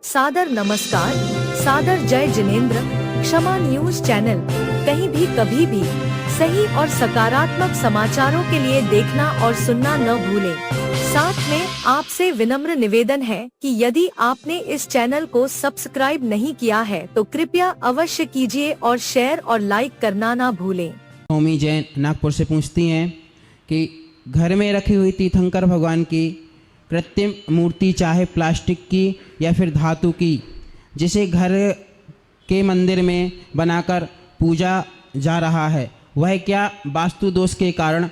सादर नमस्कार, सादर जय जिनेंद्र। क्षमा न्यूज चैनल कहीं भी कभी भी सही और सकारात्मक समाचारों के लिए देखना और सुनना न भूलें। साथ में आपसे विनम्र निवेदन है कि यदि आपने इस चैनल को सब्सक्राइब नहीं किया है तो कृपया अवश्य कीजिए और शेयर और लाइक करना ना भूलें। ओमी जैन नागपुर से पूछती हैं कि घर में रखी हुई तीर्थंकर भगवान की कृत्रिम मूर्ति, चाहे प्लास्टिक की या फिर धातु की, जिसे घर के मंदिर में बनाकर पूजा जा रहा है, वह क्या वास्तु दोष के कारण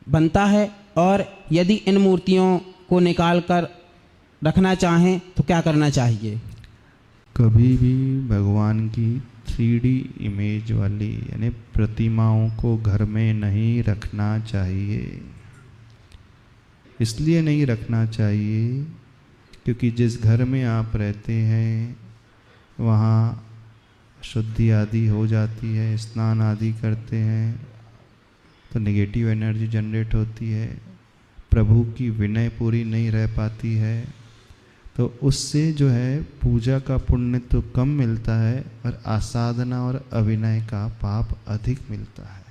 बनता है? और यदि इन मूर्तियों को निकाल कर रखना चाहें तो क्या करना चाहिए? कभी भी भगवान की 3D इमेज वाली यानी प्रतिमाओं को घर में नहीं रखना चाहिए। इसलिए नहीं रखना चाहिए क्योंकि जिस घर में आप रहते हैं वहाँ शुद्धि आदि हो जाती है, स्नान आदि करते हैं तो नेगेटिव एनर्जी जनरेट होती है, प्रभु की विनय पूरी नहीं रह पाती है, तो उससे जो है पूजा का पुण्य तो कम मिलता है और आसाधना और अभिनय का पाप अधिक मिलता है।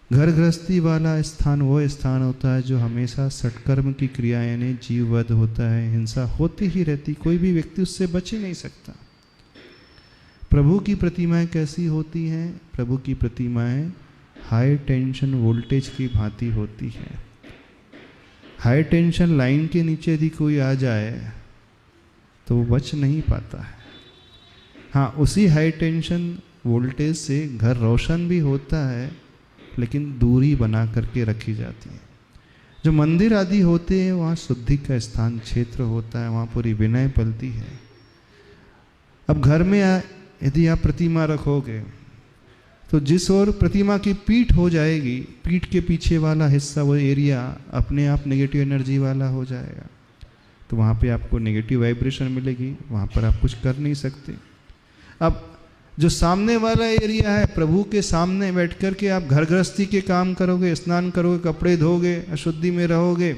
घर गृहस्थी वाला स्थान वो स्थान होता है जो हमेशा सत्कर्म की क्रिया यानी जीववध होता है, हिंसा होती ही रहती, कोई भी व्यक्ति उससे बच ही नहीं सकता। प्रभु की प्रतिमाएं कैसी होती हैं? प्रभु की प्रतिमाएं हाई टेंशन वोल्टेज की भांति होती हैं। हाई टेंशन लाइन के नीचे यदि कोई आ जाए तो वो बच नहीं पाता है। हाँ, उसी हाई टेंशन वोल्टेज से घर रोशन भी होता है लेकिन दूरी बना करके रखी जाती है। जो मंदिर आदि होते हैं वहाँ शुद्धि का स्थान क्षेत्र होता है, वहाँ पूरी विनय पलती है। अब घर में यदि आप प्रतिमा रखोगे तो जिस ओर प्रतिमा की पीठ हो जाएगी, पीठ के पीछे वाला हिस्सा, वो एरिया अपने आप नेगेटिव एनर्जी वाला हो जाएगा, तो वहाँ पे आपको नेगेटिव वाइब्रेशन मिलेगी, वहाँ पर आप कुछ कर नहीं सकते। अब जो सामने वाला एरिया है, प्रभु के सामने बैठ कर के आप घर गृहस्थी के काम करोगे, स्नान करोगे, कपड़े धोगे, अशुद्धि में रहोगे,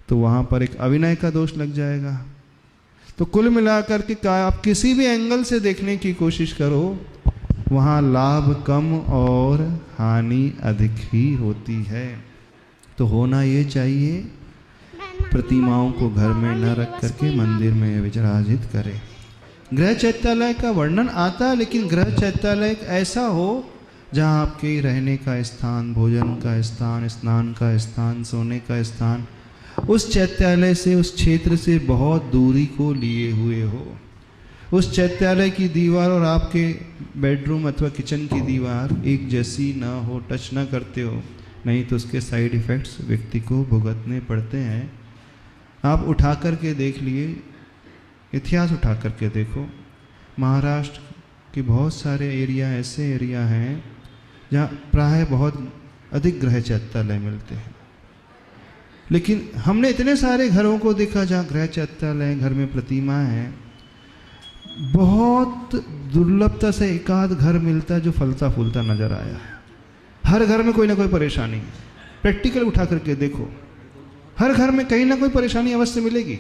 तो वहाँ पर एक अविनय का दोष लग जाएगा। तो कुल मिलाकर के आप किसी भी एंगल से देखने की कोशिश करो, वहाँ लाभ कम और हानि अधिक ही होती है। तो होना ये चाहिए, प्रतिमाओं को घर में न रख करके मंदिर में विराजित करें। गृह चैत्यालय का वर्णन आता है, लेकिन गृह चैत्यालय ऐसा हो जहाँ आपके रहने का स्थान, भोजन का स्थान, स्नान का स्थान, सोने का स्थान उस चैत्यालय से, उस क्षेत्र से बहुत दूरी को लिए हुए हो। उस चैत्यालय की दीवार और आपके बेडरूम अथवा किचन की दीवार एक जैसी ना हो, टच ना करते हो, नहीं तो उसके साइड इफ़ेक्ट्स व्यक्ति को भुगतने पड़ते हैं। आप उठा करके देख लिए, इतिहास उठा करके देखो, महाराष्ट्र के बहुत सारे एरिया ऐसे एरिया हैं जहाँ प्राय बहुत अधिक गृह चैत्यालय मिलते हैं। लेकिन हमने इतने सारे घरों को देखा जहाँ गृह चैत्यालय, घर में प्रतिमा है, बहुत दुर्लभता से एकाध घर मिलता है जो फलता फूलता नजर आया है। हर घर में कोई ना कोई परेशानी, प्रैक्टिकल उठा करके देखो, हर घर में कहीं ना कोई परेशानी अवश्य मिलेगी।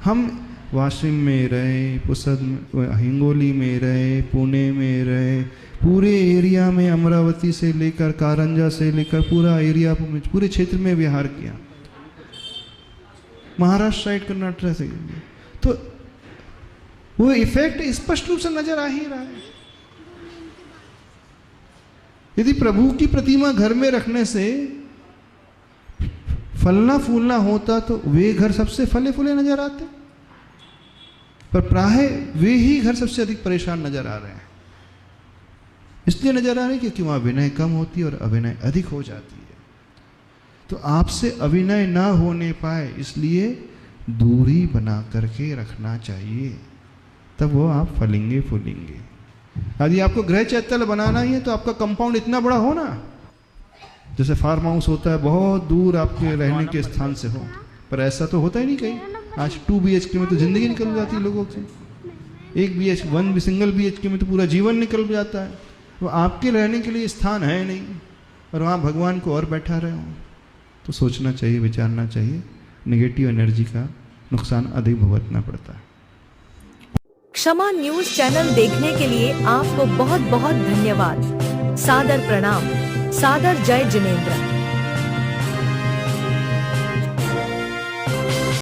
हम वाशिम में रहे, पुसद में, हिंगोली में रहे, पुणे में रहे, पूरे एरिया में अमरावती से लेकर कारंजा से लेकर पूरा एरिया, पूरे क्षेत्र में विहार किया, महाराष्ट्र साइड, कर्नाटक से, तो वो इफेक्ट स्पष्ट रूप से नजर आ ही रहा है। यदि प्रभु की प्रतिमा घर में रखने से फलना फूलना होता तो वे घर सबसे फले फूले नजर आते, पर प्राय वे ही घर सबसे अधिक परेशान नजर आ रहे हैं। इसलिए नजर आ रहे हैं क्योंकि वहां विनय कम होती है और अभिनय अधिक हो जाती है। तो आपसे अभिनय ना होने पाए इसलिए दूरी बना करके रखना चाहिए, तब वो आप फलेंगे फूलेंगे। यदि आपको गृह चैत्यालय बनाना ही है तो आपका कंपाउंड इतना बड़ा हो ना, जैसे फार्म हाउस होता है, बहुत दूर आपके रहने के स्थान से हो, पर ऐसा तो होता ही नहीं कहीं। आज 2 BHK में तो जिंदगी निकल जाती है लोगों से, 1 सिंगल BHK में तो पूरा जीवन निकल जाता है। वो आपके रहने के लिए स्थान है नहीं और वहाँ भगवान को और बैठा रहे हो, तो सोचना चाहिए, विचारना चाहिए, नेगेटिव एनर्जी का नुकसान अधिक भुगतना पड़ता है। क्षमा न्यूज चैनल देखने के लिए आपको बहुत बहुत धन्यवाद। सादर प्रणाम। सादर जय जिनेंद्र।